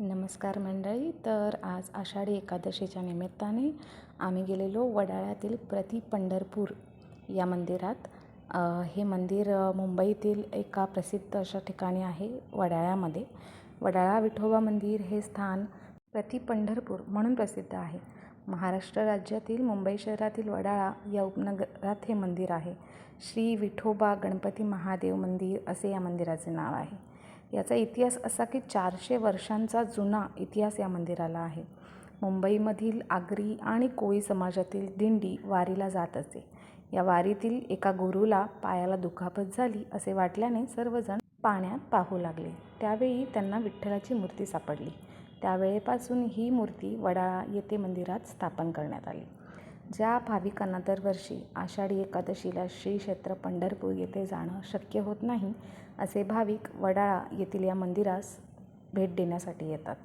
नमस्कार मंडळी. तर आज आषाढी एकादशीच्या निमित्ताने आम्ही गेलेलो वडाळ्यातील प्रति पंढरपूर या मंदिरात. हे मंदिर मुंबईतील एका प्रसिद्ध अशा ठिकाणी आहे वडाळ्यामध्ये. वडाळा विठोबा मंदिर हे स्थान प्रति पंढरपूर म्हणून प्रसिद्ध आहे. महाराष्ट्र राज्यातील मुंबई शहरातील वडाळा या उपनगरात हे मंदिर आहे. श्री विठोबा गणपती महादेव मंदिर असे या मंदिराचे नाव आहे. याचा इतिहास असा की 400 वर्षांचा जुना इतिहास या मंदिराला आहे. मुंबईमधील आगरी आणि कोळी समाजातील दिंडी वारीला जात असे. या वारीतील एका गुरुला पायाला दुखापत झाली असे वाटल्याने सर्वजण पाण्यात पाहू लागले. त्यावेळी त्यांना विठ्ठलाची मूर्ती सापडली. त्यावेळेपासून ही मूर्ती वडाळा येथे मंदिरात स्थापन करण्यात आली. ज्या भाविकांना दरवर्षी आषाढी एकादशीला श्री क्षेत्र पंढरपूर येथे जाणं शक्य होत नाही, असे भाविक वडाळा येथील या मंदिरास भेट देण्यासाठी येतात.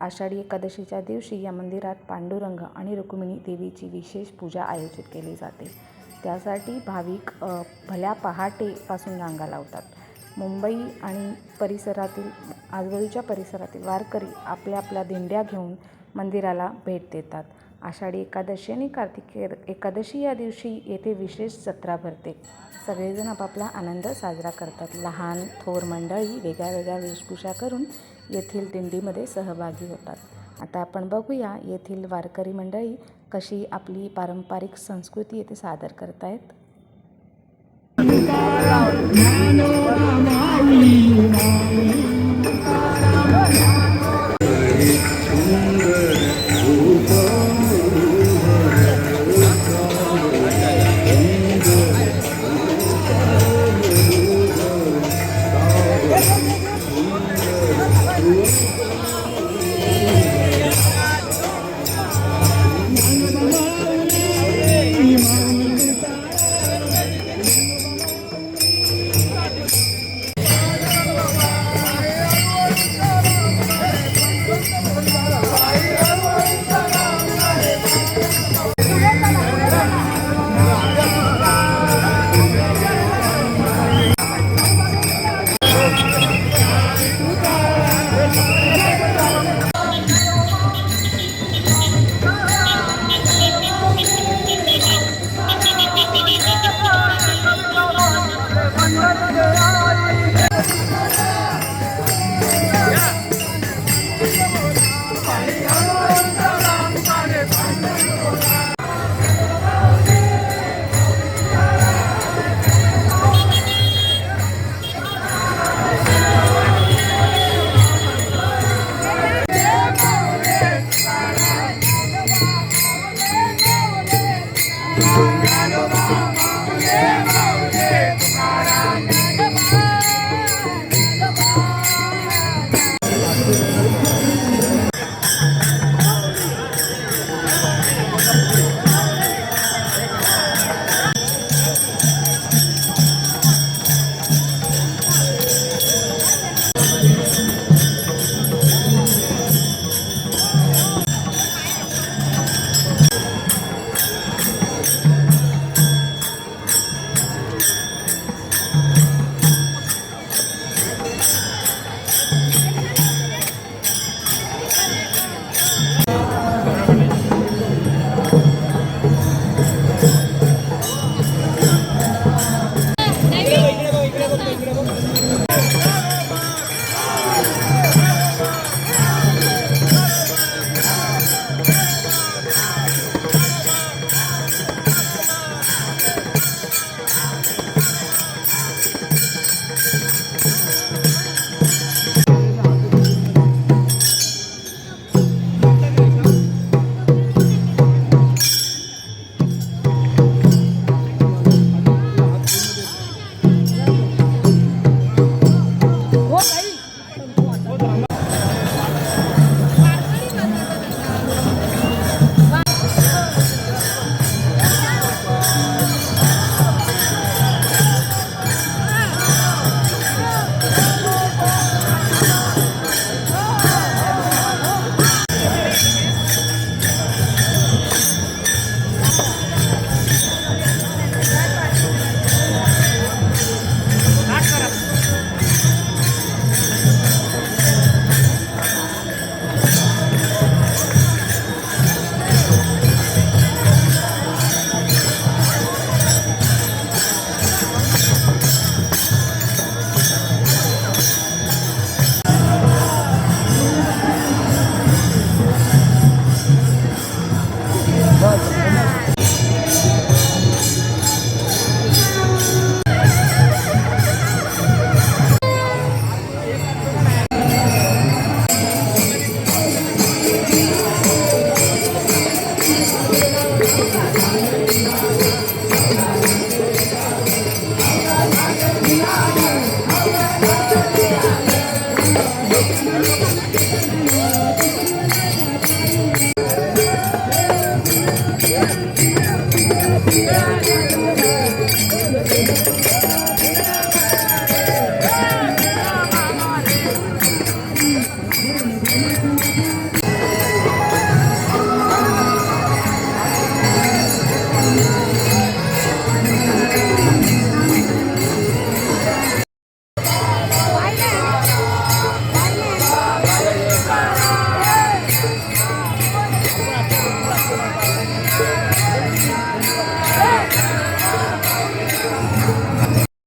आषाढी एकादशीच्या दिवशी या मंदिरात पांडुरंग आणि रुक्मिणी देवीची विशेष पूजा आयोजित केली जाते. त्यासाठी भाविक भल्या पहाटेपासून रांगा लावतात. मुंबई आणि परिसरातील आजूबाजूच्या परिसरातील वारकरी आपल्या आपल्या दिंड्या घेऊन मंदिराला भेट देतात. आषाढी एकादशी आणि कार्तिकी एकादशी या दिवशी येथे विशेष जत्रा भरते. सगळेजण आपापला आनंद साजरा करतात. लहान थोर मंडळी वेगळ्या वेगळ्या वेशभूषा करून येथील दिंडीमध्ये सहभागी होतात. आता आपण बघूया येथील वारकरी मंडळी कशी आपली पारंपरिक संस्कृती येथे सादर करतायत.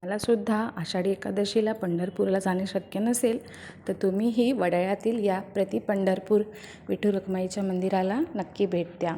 मला सुद्धा आषाढी एकादशीला पंढरपूरला जाणे शक्य नसेल तर तुम्हीही वडाळ्यातील या प्रति पंढरपूर विठू रखुमाईच्या मंदिराला नक्की भेट द्या.